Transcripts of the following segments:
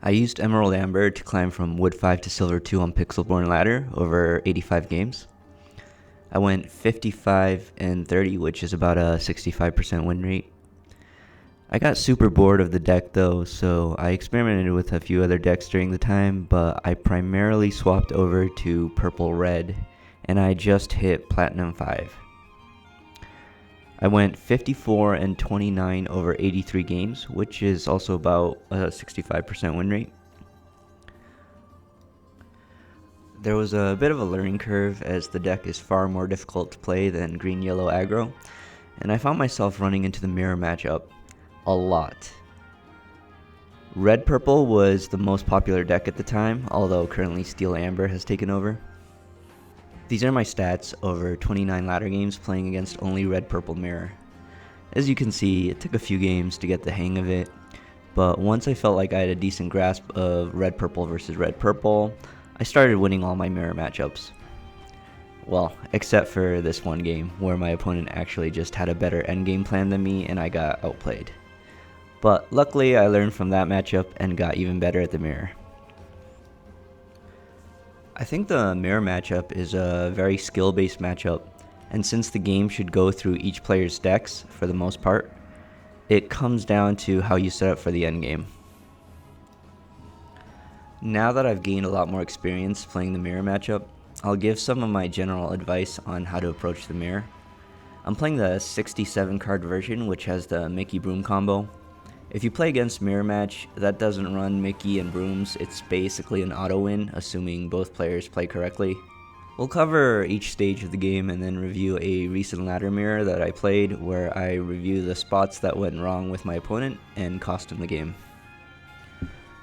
I used Emerald Amber to climb from Wood 5 to Silver 2 on Pixelborn Ladder over 85 games. I went 55 and 30, which is about a 65% win rate. I got super bored of the deck though, so I experimented with a few other decks during the time, but I primarily swapped over to Purple Red, and I just hit Platinum 5. I went 54 and 29 over 83 games, which is also about a 65% win rate. There was a bit of a learning curve as the deck is far more difficult to play than green-yellow aggro, and I found myself running into the mirror matchup a lot. Red-purple was the most popular deck at the time, although currently Steel Amber has taken over. These are my stats over 29 ladder games playing against only red-purple mirror. As you can see, it took a few games to get the hang of it, but once I felt like I had a decent grasp of red-purple versus red-purple, I started winning all my mirror matchups. Well, except for this one game, where my opponent actually just had a better endgame plan than me and I got outplayed. But luckily I learned from that matchup and got even better at the mirror. I think the mirror matchup is a very skill-based matchup, and since the game should go through each player's decks for the most part, it comes down to how you set up for the endgame. Now that I've gained a lot more experience playing the mirror matchup, I'll give some of my general advice on how to approach the mirror. I'm playing the 67 card version, which has the Mickey Broom combo. If you play against Mirror Match that doesn't run Mickey and Brooms, it's basically an auto win, assuming both players play correctly. We'll cover each stage of the game and then review a recent ladder mirror that I played, where I review the spots that went wrong with my opponent and cost him the game.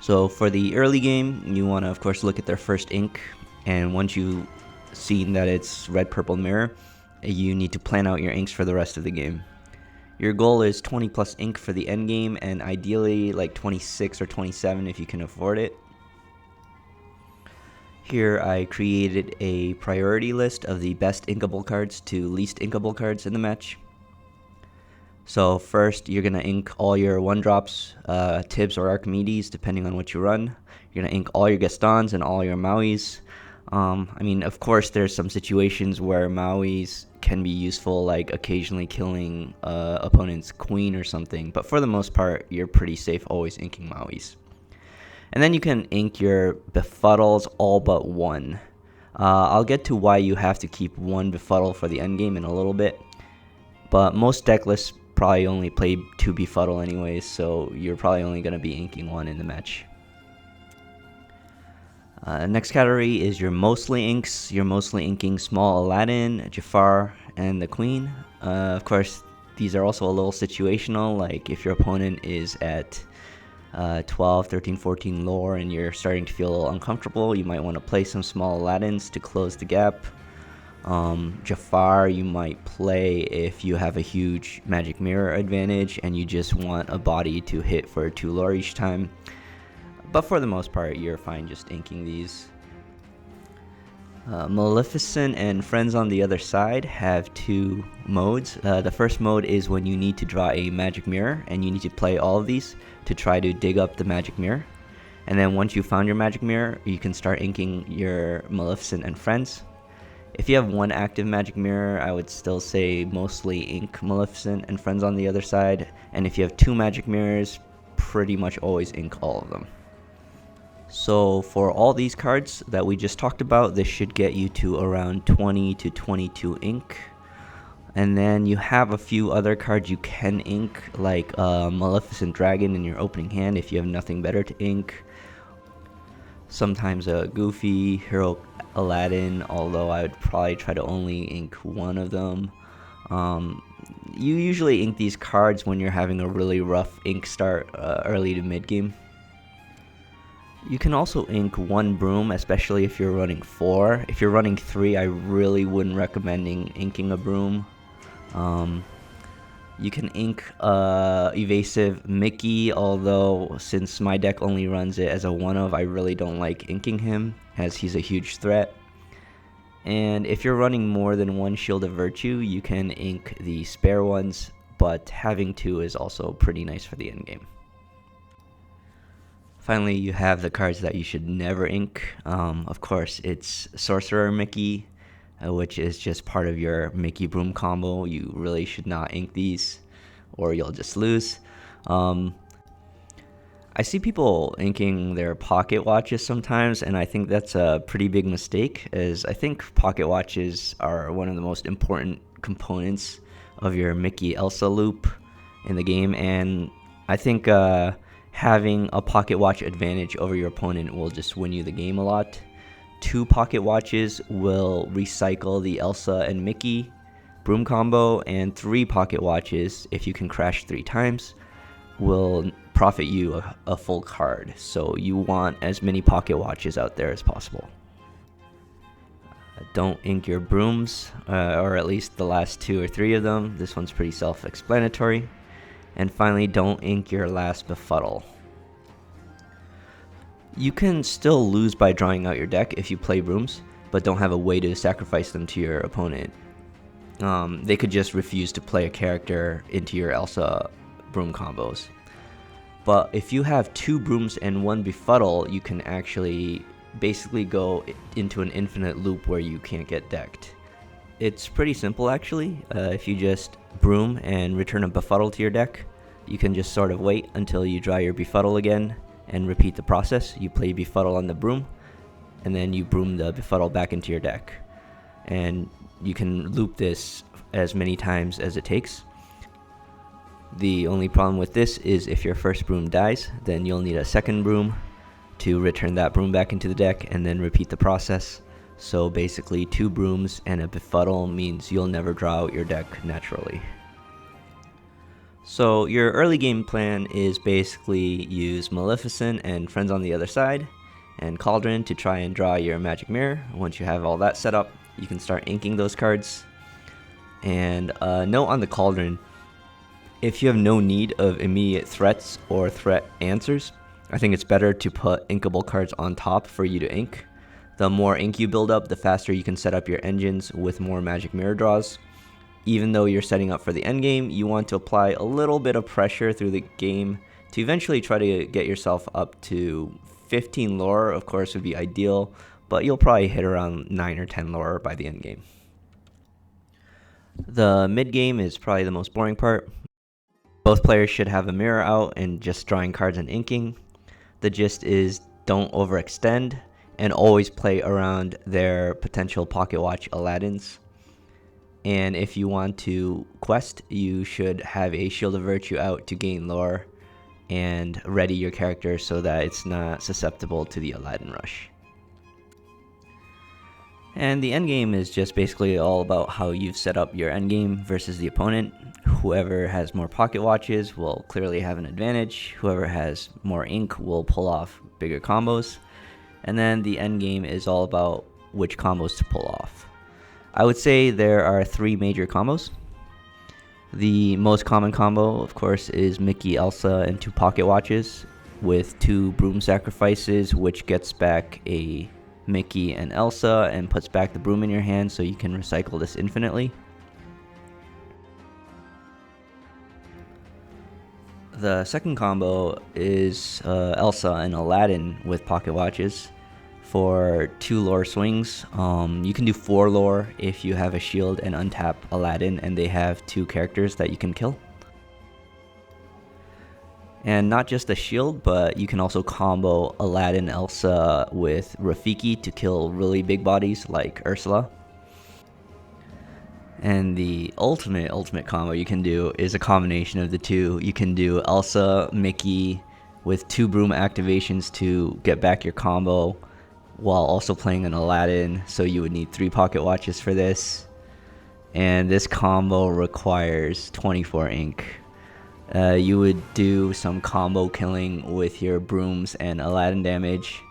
So for the early game, you want to of course look at their first ink, and once you've seen that it's red-purple mirror, you need to plan out your inks for the rest of the game. Your goal is 20 plus ink for the end game, and ideally like 26 or 27 if you can afford it. Here I created a priority list of the best inkable cards to least inkable cards in the match. So first you're going to ink all your 1-drops, Tibbs or Archimedes depending on what you run. You're going to ink all your Gastons and all your Mauis. Of course there's some situations where Mauis can be useful, like occasionally killing opponent's queen or something, but for the most part you're pretty safe always inking Mauis. And then you can ink your befuddles all but one. I'll get to why you have to keep one befuddle for the endgame in a little bit, but most deck lists probably only play 2 befuddle anyways, so you're probably only going to be inking 1 in the match. Next category is your mostly inks. You're mostly inking Small Aladdin, Jafar, and the Queen. Of course, these are also a little situational, like if your opponent is at 12, 13, 14 lore and you're starting to feel a little uncomfortable, you might want to play some Small Aladdins to close the gap. Jafar you might play if you have a huge magic mirror advantage and you just want a body to hit for 2 lore each time. But for the most part, you're fine just inking these. Maleficent and Friends on the Other Side have 2 modes. The first mode is when you need to draw a magic mirror, and you need to play all of these to try to dig up the magic mirror. And then once you found your magic mirror, you can start inking your Maleficent and Friends. If you have 1 active magic mirror, I would still say mostly ink Maleficent and Friends on the Other Side. And if you have 2 magic mirrors, pretty much always ink all of them. So for all these cards that we just talked about, this should get you to around 20 to 22 ink. And then you have a few other cards you can ink, like Maleficent Dragon in your opening hand if you have nothing better to ink. Sometimes a Goofy, Hero Aladdin, although I would probably try to only ink 1 of them. You usually ink these cards when you're having a really rough ink start early to mid game. You can also ink 1 Broom, especially if you're running 4. If you're running 3, I really wouldn't recommend inking a Broom. You can ink Evasive Mickey, although since my deck only runs it as a 1-of, I really don't like inking him, as he's a huge threat. And if you're running more than 1 Shield of Virtue, you can ink the spare ones, but having 2 is also pretty nice for the endgame. Finally, you have the cards that you should never ink. Of course, it's Sorcerer Mickey, which is just part of your Mickey Broom combo. You really should not ink these, or you'll just lose. I see people inking their pocket watches sometimes, and I think that's a pretty big mistake, as I think pocket watches are one of the most important components of your Mickey Elsa loop in the game, and I think having a pocket watch advantage over your opponent will just win you the game a lot. 2 pocket watches will recycle the Elsa and Mickey Broom combo, and 3 pocket watches, if you can crash 3 times, will profit you a full card. So you want as many pocket watches out there as possible. Don't ink your brooms, or at least the last 2 or 3 of them. This one's pretty self-explanatory. And finally, don't ink your last befuddle. You can still lose by drawing out your deck if you play brooms, but don't have a way to sacrifice them to your opponent. They could just refuse to play a character into your Elsa broom combos. But if you have 2 brooms and 1 befuddle, you can actually basically go into an infinite loop where you can't get decked. It's pretty simple actually. If you just broom and return a befuddle to your deck, you can just sort of wait until you draw your befuddle again and repeat the process. You play befuddle on the broom, and then you broom the befuddle back into your deck. And you can loop this as many times as it takes. The only problem with this is if your first broom dies, then you'll need a second broom to return that broom back into the deck and then repeat the process. So basically 2 brooms and a befuddle means you'll never draw out your deck naturally. So your early game plan is basically use Maleficent and Friends on the Other Side and Cauldron to try and draw your magic mirror. Once you have all that set up, you can start inking those cards. And note on the Cauldron, if you have no need of immediate threats or threat answers, I think it's better to put inkable cards on top for you to ink. The more ink you build up, the faster you can set up your engines with more magic mirror draws. Even though you're setting up for the end game, you want to apply a little bit of pressure through the game to eventually try to get yourself up to 15 lore, of course, would be ideal, but you'll probably hit around 9 or 10 lore by the end game. The mid game is probably the most boring part. Both players should have a mirror out and just drawing cards and inking. The gist is don't overextend and always play around their potential pocket watch Aladdins. And if you want to quest, you should have a Shield of Virtue out to gain lore and ready your character so that it's not susceptible to the Aladdin rush. And the endgame is just basically all about how you've set up your endgame versus the opponent. Whoever has more pocket watches will clearly have an advantage. Whoever has more ink will pull off bigger combos. And then the endgame is all about which combos to pull off. I would say there are 3 major combos. The most common combo, of course, is Mickey, Elsa, and 2 pocket watches with 2 broom sacrifices, which gets back a Mickey and Elsa and puts back the broom in your hand so you can recycle this infinitely. The second combo is Elsa and Aladdin with pocket watches for 2 lore swings. You can do 4 lore if you have a shield and untap Aladdin and they have 2 characters that you can kill. And not just a shield, but you can also combo Aladdin Elsa with Rafiki to kill really big bodies like Ursula. And the ultimate combo you can do is a combination of the 2. You can do Elsa, Mickey with 2 broom activations to get back your combo while also playing an Aladdin, so you would need 3 pocket watches for this. And this combo requires 24 ink. You would do some combo killing with your brooms and Aladdin damage.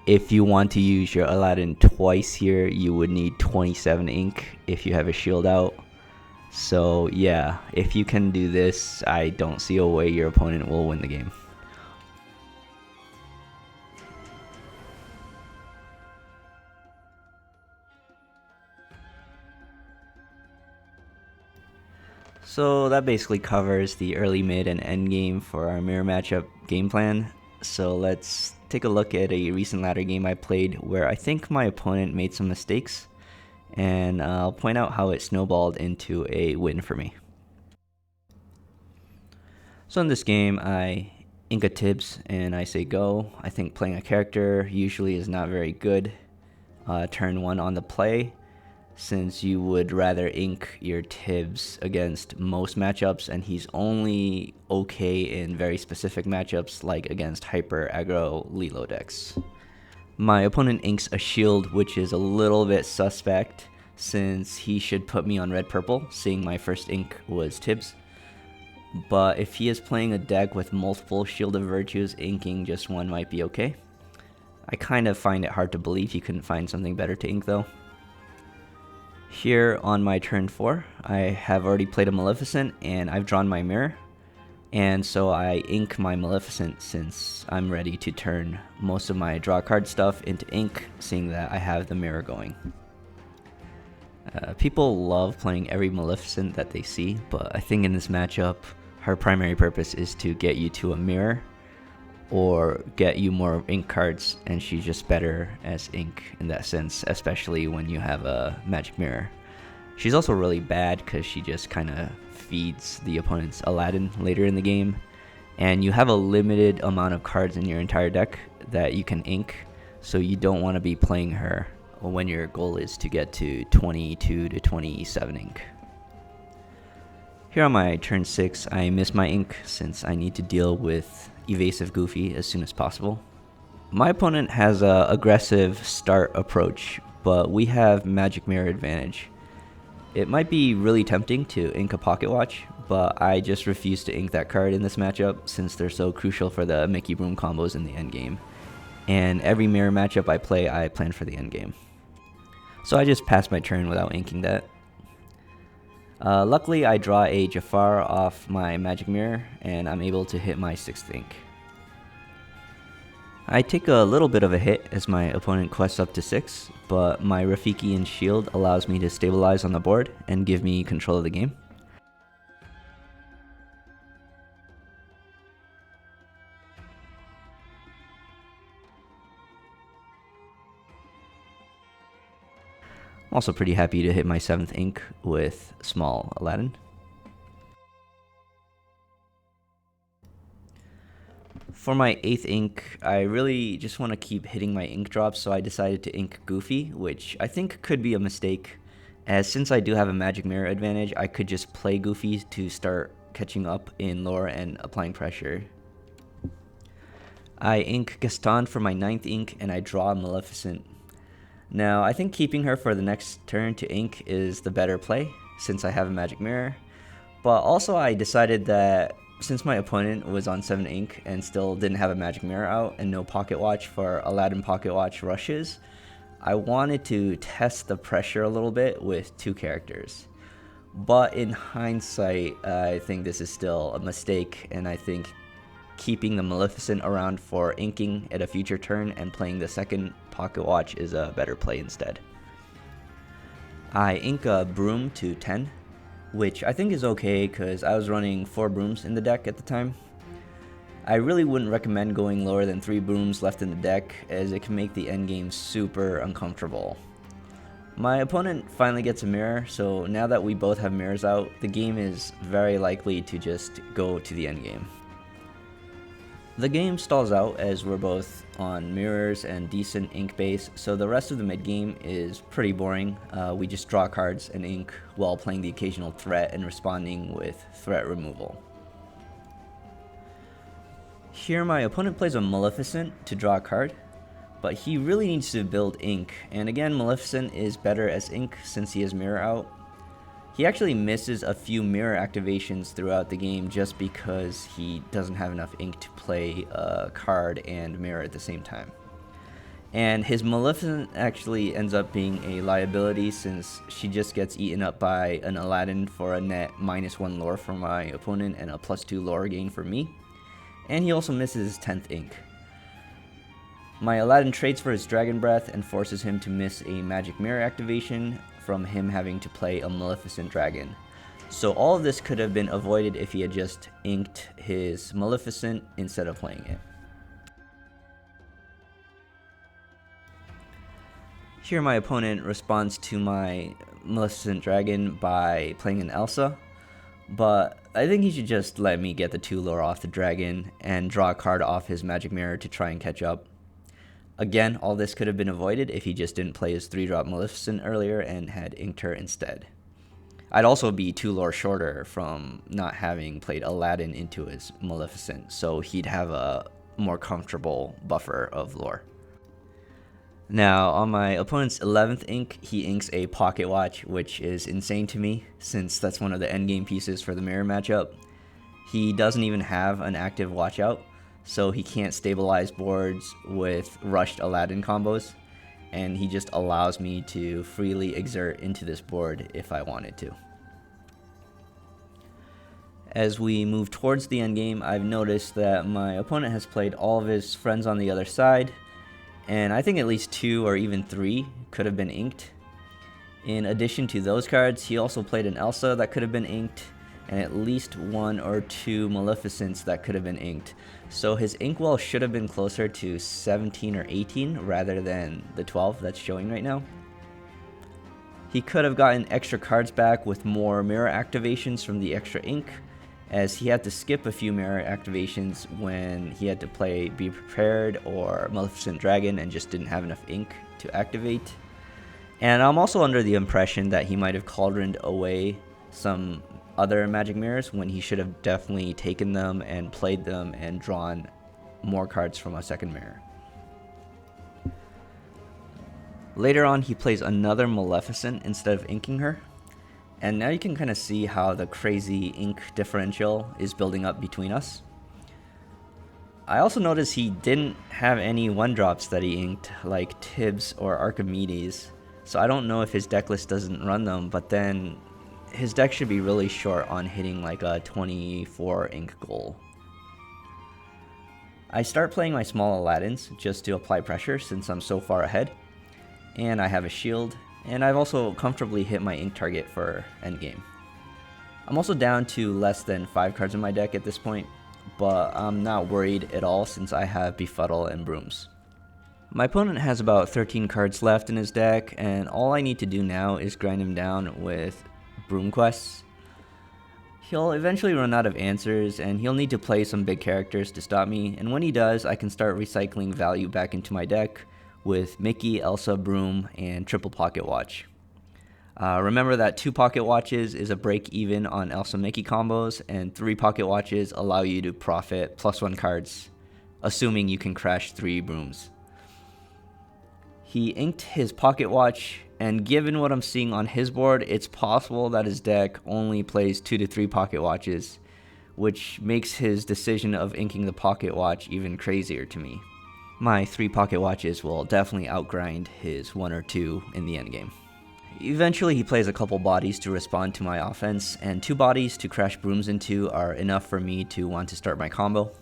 If you want to use your Aladdin twice here, you would need 27 ink if you have a shield out. So yeah, if you can do this, I don't see a way your opponent will win the game. So that basically covers the early, mid, and end game for our mirror matchup game plan. So let's take a look at a recent ladder game I played where I think my opponent made some mistakes, and I'll point out how it snowballed into a win for me. So in this game, I ink a Tibbs and I say go. I think playing a character usually is not very good turn 1 on the play, since you would rather ink your Tibbs against most matchups, and he's only okay in very specific matchups like against hyper aggro Lilo decks. My opponent inks a shield, which is a little bit suspect since he should put me on red purple, seeing my first ink was Tibbs. But if he is playing a deck with multiple Shield of Virtues, inking just one might be okay. I kind of find it hard to believe he couldn't find something better to ink though. Here on my turn 4, I have already played a Maleficent and I've drawn my mirror. And so I ink my Maleficent since I'm ready to turn most of my draw card stuff into ink, seeing that I have the mirror going. People love playing every Maleficent that they see, but I think in this matchup, her primary purpose is to get you to a mirror or get you more ink cards, and she's just better as ink in that sense, especially when you have a magic mirror. She's also really bad because she just kind of feeds the opponent's Aladdin later in the game, and you have a limited amount of cards in your entire deck that you can ink, so you don't want to be playing her when your goal is to get to 22 to 27 ink. Here on my turn 6, I miss my ink since I need to deal with evasive Goofy as soon as possible. My opponent has a aggressive start approach, but we have magic mirror advantage. It might be really tempting to ink a Pocketwatch, but I just refuse to ink that card in this matchup since they're so crucial for the Mickey Broom combos in the endgame. And every mirror matchup I play, I plan for the endgame. So I just pass my turn without inking that. Luckily, I draw a Jafar off my magic mirror, and I'm able to hit my 6th ink. I take a little bit of a hit as my opponent quests up to 6, but my Rafiki and shield allows me to stabilize on the board and give me control of the game. I'm also pretty happy to hit my 7th ink with small Aladdin. For my 8th ink, I really just want to keep hitting my ink drops, so I decided to ink Goofy, which I think could be a mistake, as since I do have a magic mirror advantage, I could just play Goofy to start catching up in lore and applying pressure. I ink Gaston for my 9th ink, and I draw Maleficent. Now, I think keeping her for the next turn to ink is the better play, since I have a magic mirror. But also I decided that since my opponent was on 7 ink and still didn't have a magic mirror out and no Pocketwatch for Aladdin Pocketwatch rushes, I wanted to test the pressure a little bit with 2 characters. But in hindsight, I think this is still a mistake, and I think keeping the Maleficent around for inking at a future turn and playing the second Pocketwatch is a better play instead. I ink a Broom to 10, which I think is okay because I was running 4 Brooms in the deck at the time. I really wouldn't recommend going lower than 3 Brooms left in the deck, as it can make the endgame super uncomfortable. My opponent finally gets a mirror, so now that we both have mirrors out, the game is very likely to just go to the endgame. The game stalls out as we're both on mirrors and decent ink base, so the rest of the mid game is pretty boring. We just draw cards and ink while playing the occasional threat and responding with threat removal. Here my opponent plays a Maleficent to draw a card, but he really needs to build ink, and again Maleficent is better as ink since he has mirror out. He actually misses a few mirror activations throughout the game just because he doesn't have enough ink to play a card and mirror at the same time. And his Maleficent actually ends up being a liability since she just gets eaten up by an Aladdin for a net -1 lore for my opponent and a +2 lore gain for me. And he also misses his 10th ink. My Aladdin trades for his Dragon Breath and forces him to miss a magic mirror activation from him having to play a Maleficent Dragon. So all of this could have been avoided if he had just inked his Maleficent instead of playing it. Here my opponent responds to my Maleficent Dragon by playing an Elsa, but I think he should just let me get the 2 lore off the dragon and draw a card off his magic mirror to try and catch up. Again, all this could have been avoided if he just didn't play his 3-drop Maleficent earlier and had inked her instead. I'd also be 2 lore shorter from not having played Aladdin into his Maleficent, so he'd have a more comfortable buffer of lore. Now, on my opponent's 11th ink, he inks a Pocketwatch, which is insane to me, since that's one of the endgame pieces for the mirror matchup. He doesn't even have an active watchout, so he can't stabilize boards with rushed Aladdin combos, and he just allows me to freely exert into this board if I wanted to. As we move towards the endgame, I've noticed that my opponent has played all of his friends on the other side, and I think at least 2 or even 3 could have been inked. In addition to those cards, he also played an Elsa that could have been inked, and at least 1 or 2 Maleficents that could have been inked. So his inkwell should have been closer to 17 or 18 rather than the 12 that's showing right now. He could have gotten extra cards back with more mirror activations from the extra ink, as he had to skip a few mirror activations when he had to play Be Prepared or Maleficent Dragon and just didn't have enough ink to activate. And I'm also under the impression that he might have cauldroned away some other magic mirrors when he should have definitely taken them and played them and drawn more cards from a second mirror. Later on, he plays another Maleficent instead of inking her. And now you can kind of see how the crazy ink differential is building up between us. I also noticed he didn't have any 1-drops that he inked, like Tibbs or Archimedes. So I don't know if his deck list doesn't run them, but then his deck should be really short on hitting like a 24 ink goal. I start playing my small Aladdins just to apply pressure since I'm so far ahead. And I have a shield. And I've also comfortably hit my ink target for endgame. I'm also down to less than 5 cards in my deck at this point, but I'm not worried at all since I have Befuddle and Brooms. My opponent has about 13 cards left in his deck, and all I need to do now is grind him down with Broom quests. He'll eventually run out of answers, and he'll need to play some big characters to stop me, and when he does, I can start recycling value back into my deck with Mickey, Elsa, Broom, and triple Pocketwatch. Remember that 2 Pocketwatches is a break even on Elsa Mickey combos, and 3 Pocketwatches allow you to profit +1 cards, assuming you can crash 3 Brooms. He inked his Pocketwatch, and given what I'm seeing on his board, it's possible that his deck only plays 2 to 3 Pocketwatches, which makes his decision of inking the Pocketwatch even crazier to me. My 3 Pocketwatches will definitely outgrind his 1 or 2 in the endgame. Eventually he plays a couple bodies to respond to my offense, and 2 bodies to crash Brooms into are enough for me to want to start my combo.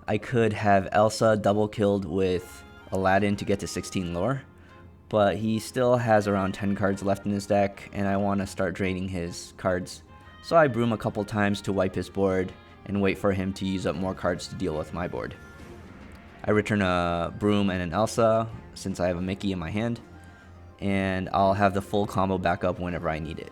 I could have Elsa double killed with Aladdin to get to 16 lore, but he still has around 10 cards left in his deck, and I want to start draining his cards. So I Broom a couple times to wipe his board and wait for him to use up more cards to deal with my board. I return a Broom and an Elsa since I have a Mickey in my hand, and I'll have the full combo back up whenever I need it.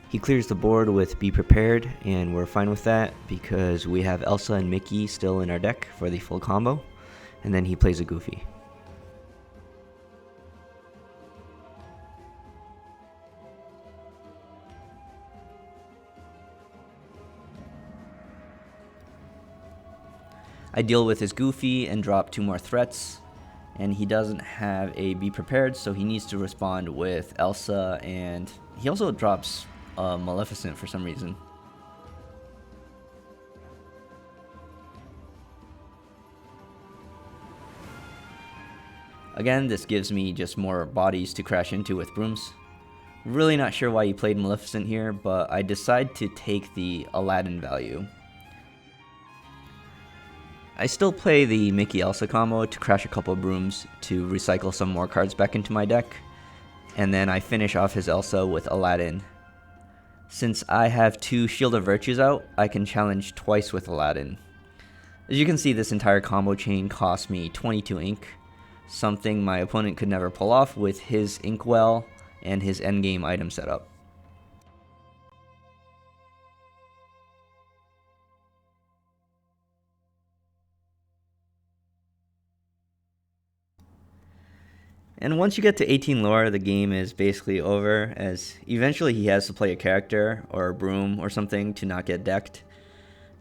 He clears the board with Be Prepared, and we're fine with that because we have Elsa and Mickey still in our deck for the full combo, and then he plays a Goofy. I deal with his Goofy and drop 2 more threats, and he doesn't have a Be Prepared, so he needs to respond with Elsa, and he also drops Maleficent for some reason. Again, this gives me just more bodies to crash into with Brooms. Really not sure why he played Maleficent here, but I decide to take the Aladdin value. I still play the Mickey Elsa combo to crash a couple of Brooms to recycle some more cards back into my deck, and then I finish off his Elsa with Aladdin Since I have 2 Shield of Virtues out, I can challenge twice with Aladdin. As you can see, this entire combo chain cost me 22 ink, something my opponent could never pull off with his Inkwell and his endgame item setup. And once you get to 18 lore, the game is basically over, as eventually he has to play a character or a Broom or something to not get decked.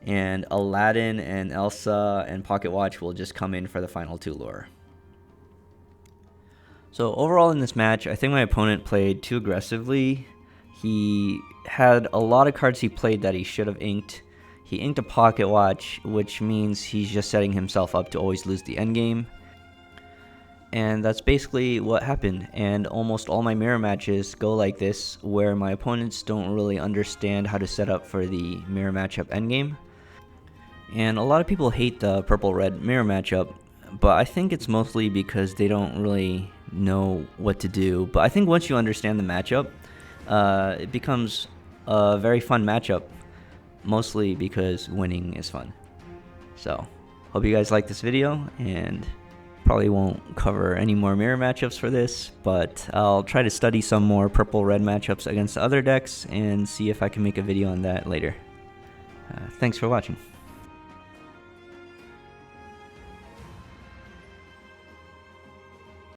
And Aladdin and Elsa and Pocketwatch will just come in for the final 2 lore. So overall in this match, I think my opponent played too aggressively. He had a lot of cards he played that he should have inked. He inked a Pocketwatch, which means he's just setting himself up to always lose the endgame. And that's basically what happened, and almost all my mirror matches go like this, where my opponents don't really understand how to set up for the mirror matchup endgame. And a lot of people hate the purple-red mirror matchup, but I think it's mostly because they don't really know what to do. But I think once you understand the matchup, it becomes a very fun matchup, mostly because winning is fun. So, hope you guys like this video, and probably won't cover any more mirror matchups for this, but I'll try to study some more purple-red matchups against other decks and see if I can make a video on that later. Thanks for watching.